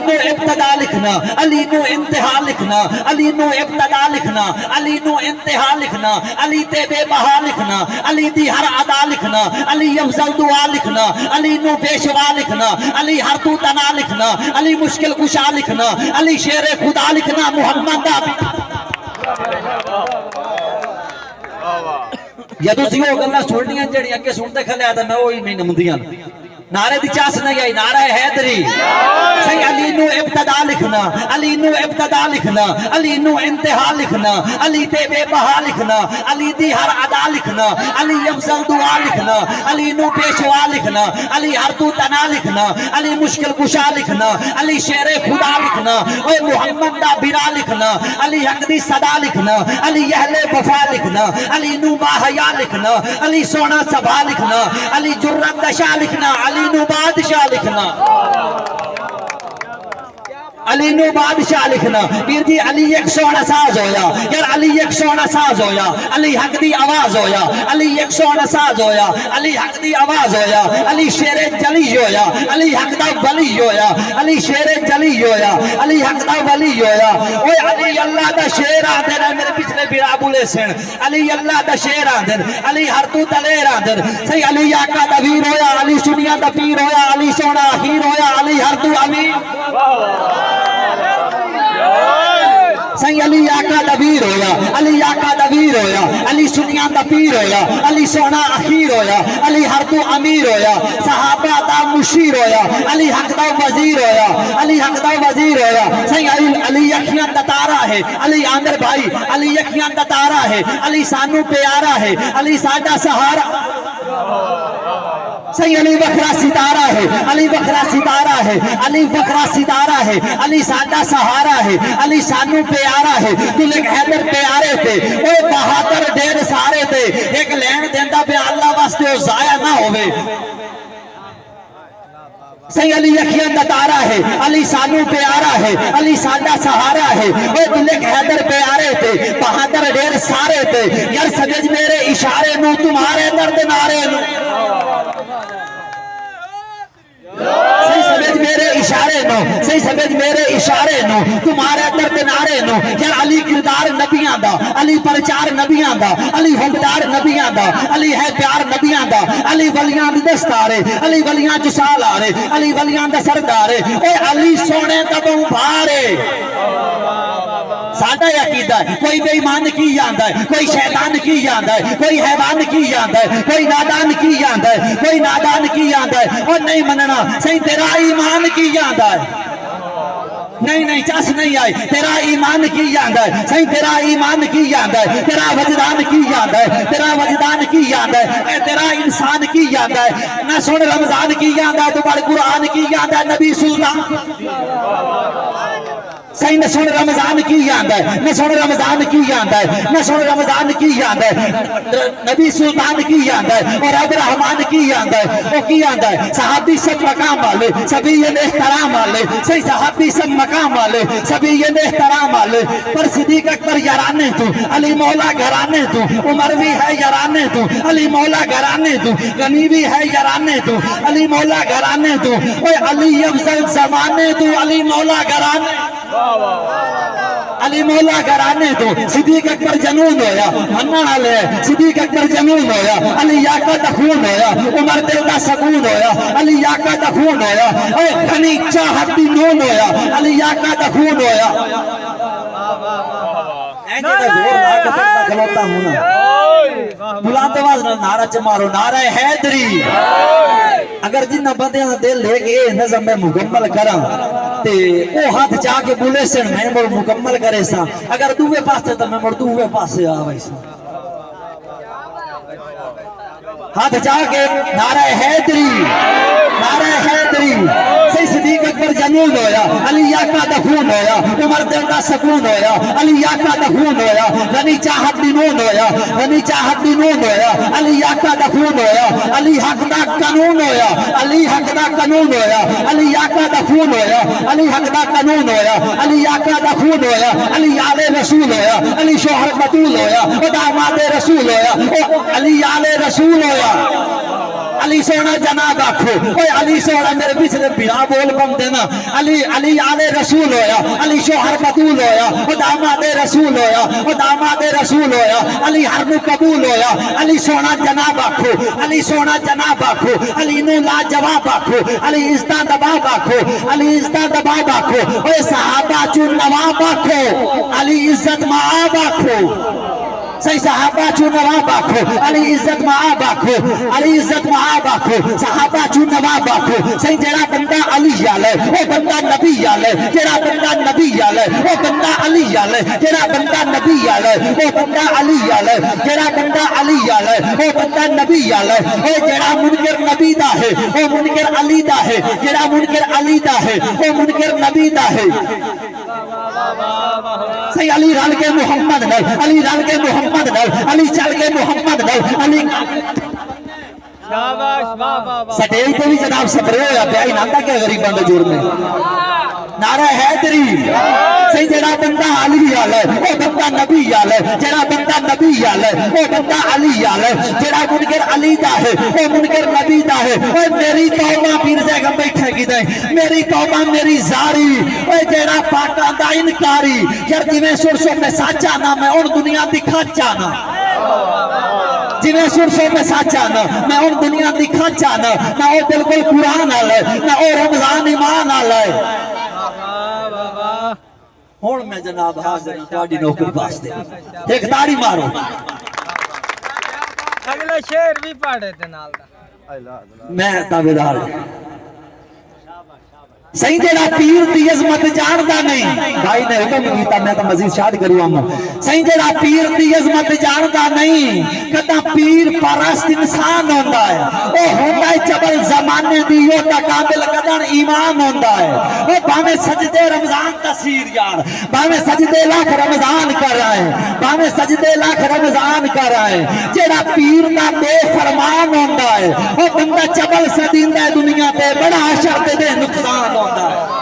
نو ابتدا لکھنا، علی نو انتہا لکھنا، علی نو ابتدا لکھنا، علی نو انتہا لکھنا، علی تے بے بہا لکھنا، علی دی ہر ادا لکھنا، علی افضل دعا لکھنا، علی نو پیشوا لکھنا، علی ہر تو تنا لکھنا، علی مشکل کشا لکھنا، علی شیر خدا لکھنا، محمد یا تسی وہ گلاں سننیاں جڑیاں کہ سنتے کھلے آتا میں وہی نہیں نمدیاں نعرے دی چاس نہیں آئی، نعرہ حیدری صحیح علی نو ابتدا لکھنا، علی نو ابتدا لکھنا، علی نو انتہا لکھنا، علی تے بے بہا لکھنا، علی دی ہر ادا لکھنا، علی افضل دعا لکھنا، علی نو پیشوا لکھنا، علی ہر تو تنا لکھنا، علی مشکل کشا لکھنا، علی شیر خدا لکھنا، اے محمد دا برا لکھنا، علی حق دی صدا لکھنا، علی اہل وفا لکھنا، علی نو باحیا لکھنا، علی سونا سبھا لکھنا، علی جرت دشا لکھنا، علی نو بادشاہ لکھنا، علی نو بادشاہ لکھنا، پیر جی علی ایک سونا ساز ہویا، یار علی ایک سونا ساز ہویا، علی حق دی آواز ہویا، علی ایک سونا ساز ہویا، علی حق دی آواز ہویا، علی شیر جلی ہویا، علی حق دا ولی ہویا، علی شیر جلی ہویا، علی حق دا ولی ہویا، اوے علی اللہ دا شیر آدھر ہے میرے پچھلے بیرا بولے سن، علی اللہ دا شیر آدھر، علی ہر تو دلیر آدھر، صحیح علی آقا دا ویر ہویا، علی سنیا دا پیر ہویا، علی سونا اخیر ہویا، علی ہر تو امیر صحیح علی آقا دا ویر ہویا، علی آقا دا ویر ہویا، علی سنیا دا پیر ہویا، علی سونا اخیر ہویا، علی ہر تو امیر ہویا، صحابہ دا مشیر ہویا، علی حق دا وزیر ہویا، علی حق دا وزیر ہویا، صحیح علی اکھیاں دا تارا ہے، علی عامر بھائی علی اکھیاں دا تارا ہے، علی سانو پیارا ہے، علی ساڈا سہارا صحیح علی بکھرا ستارہ ہے، علی بکھرا ستارہ ہے، علی بکھرا ستارہ ہے، علی ساڈا سہارا ہے، علی سانو پیارا ہے، تلک حیدر پیارے تھے، اے بہادر ڈیر سارے تھے، ایک لین دیندہ پہ اللہ واسطے ضائع نہ ہوئے صحیح علی اکھیاں دا تارا ہے، علی سانو پیارا ہے، علی ساڈا سہارا ہے، اے تلک حیدر پیارے تھے، بہادر ڈیر سارے تھے، یار سجج میرے اشارے نو تمہارے درد نارے نو صحیح سمجھ میرے اشارے نو، صحیح سمجھ میرے اشارے نو، تمہارے درد نارے نو، یار علی کردار نبیاں دا، علی پرچار نبیاں دا، علی حکمدار نبیاں دا، علی ہے پیار نبیاں دا، علی ولیاں دی دستارے، علی ولیاں جو سالارے، علی ولیاں دا سردارے، اے علی سونے تبوں بھارے سادہ عقیدہ ہے، کوئی بے ایمان کی جاندا ہے، کوئی شیطان کی جاندا ہے، کوئی حیوان کی جاندا ہے، کوئی نادان کی جاندا ہے، کوئی نادان کی جاندا ہے، اور نہیں مننا صحیح تیرا ایمان کی جاندا ہے، نہیں چاس نہیں آئی، تیرا ایمان کی جاندا ہے، صحیح تیرا ایمان کی جاندا ہے، تیرا وجدان کی جاندا ہے، تیرا وجدان کی جاندا ہے، اے تیرا انسان کی جاندا ہے، نہ سن رمضان کی جاندا ہے تو بڑھ قرآن کی جاندا ہے، نبی سلطان صحیح نہ سن رمضان کی جاندا ہے، نہ سن رمضان کی جاندا ہے، نہ سن رمضان کی جاندا ہے، نبی سلطان کی جاندا ہے، اور رب رحمان کی جاندا ہے، وہ کی جاندا ہے، صحابی سب مقام والے، سبھی یہ احترام والے، صحیح صحابی سب مقام والے، سبھی یہ احترام والے، پر صدیق اکبر یارانے تو، علی مولا گھرانے تو، عمر بھی ہے یارانے تو، علی مولا گھرانے تو، غنی بھی ہے یارانے تو، علی مولا گھرانے تو، اے علی افضل زمانے تو، علی مولا گھرانے علی مولا گھرانے تو، صدیق اکبر جنون ہویا، منن والے صدیق اکبر جنون ہویا، علی آقا دا خون ہویا، عمر دل دا سکون ہویا، علی آقا دا خون ہویا، اے غنی چاہت دی نون ہویا، علی آقا دا خون ہویا، اینجے دا زور لا کے تکتا کھلوتا ہوں نا بلند آواز نعرہ چمارو، نعرہ حیدری اگر جنہ بندیاں دا دل لے کے نظم میں مکمل کراں تے او ہاتھ چاہ کے بولے سن میں مڑ مکمل کرے سا، اگر دوے پاسے تا میں مڑ دوے پاسے آوئی سا، ہاتھ چاہ کے نعرہ حیدری نعرہ حیدری صحیح صدیق اکبر جنون ہویا، علی آقا دا خون ہویا، عمر دل دا سکون ہویا، علی آقا دا خون ہویا، غنی چاہت دی نون ہویا، غنی چاہت دی نون ہویا، علی آقا دا خون ہویا، علی حق دا قانون ہویا، علی حق دا قانون ہویا، علی آقا دا خون ہویا، علی حق دا قانون ہویا، علی آقا دا خون ہویا، علی آل رسول ہویا، علی شوہر بطول ہویا، داماد رسول ہویا، علی آل رسول ہویا، علی سونا جناب آکھو اوے علی سونا میرے پچھلے بنا بول بندے نا علی علی آل رسول ہویا علی شوہر بطول ہویا او داماد رسول ہویا او داماد رسول ہویا علی ہر نو قبول ہویا علی سونا جناب آکھو علی سونا جناب آکھو علی نو لا جواب آکھو علی عزتاں دباب آکھو علی عزتاں دباب آکھو اوے صحابہ چون نواب آکھو علی عزت معاب آکھو صحیح صحابہ چو نواب آکھو علی عزت معاب آکھو علی عزت معاب آکھو صحابہ چو نواب آکھو صحیح جڑا بندہ علی آلے وہ بندہ نبی آلے جڑا بندہ نبی آلے وہ بندہ علی آلے جڑا بندہ نبی آلے وہ بندہ علی آلے جڑا بندہ علی آلے وہ بندہ نبی آلے وہ جڑا منکر نبی دا ہے وہ منکر علی دا ہے جڑا منکر علی دا ہے وہ منکر نبی دا ہے صحیح علی رل کے محمد نال علی رل کے محمد نال علی چل کے محمد نال علی سٹیج پہ بھی جناب سپرے ہویا پیا انہاں کیا غریباں دے جوڑ میں نعرہ حیدری صحیح جڑا بندہ علی آلے وہ بندہ نبی آلے جڑا بندہ نبی آلے وہ بندہ علی آلے جڑا منکر علی دا ہے وہ منکر نبی دا ہے اوے میری توبہ پیر سے گم بیٹھے کی دے میری توبہ میری زاری اوے جڑا پاکاں دا انکاری یار جویں سرسوں میں سچا نا میں ان دنیا دکھا چانا جویں سرسوں میں سچا نا میں ان دنیا دکھا چانا نہ وہ بالکل قرآن آلے نہ وہ رمضان ایمان آلے ہون میں جناب حاضر تواڈی نوکری واسطے ایک تاڑی مارو اگلا شعر بھی پڑھے تے نال دا میں تابعدار صحیح جڑا پیر دی عظمت جاندا نہیں بھائی نے حکم کیتا میں تو مزید شاد کروں صحیح جڑا پیر دی عظمت جاندا نہیں کدا پیر پرست انسان ہوندا ہے او ہوندا ہے جبل زمانے دی او تا قابل قدر ایمان ہوندا ہے او باویں سجدے رمضان تصویر یار باویں سجدے لاکھ رمضان کر رہے ہیں باویں سجدے لاکھ رمضان کر رہے ہیں جڑا پیر دا بے فرمان ہوندا ہے او بندہ جبل سدیندا ہے دنیا تے بڑا حشر تے نقصان ہوتا ہے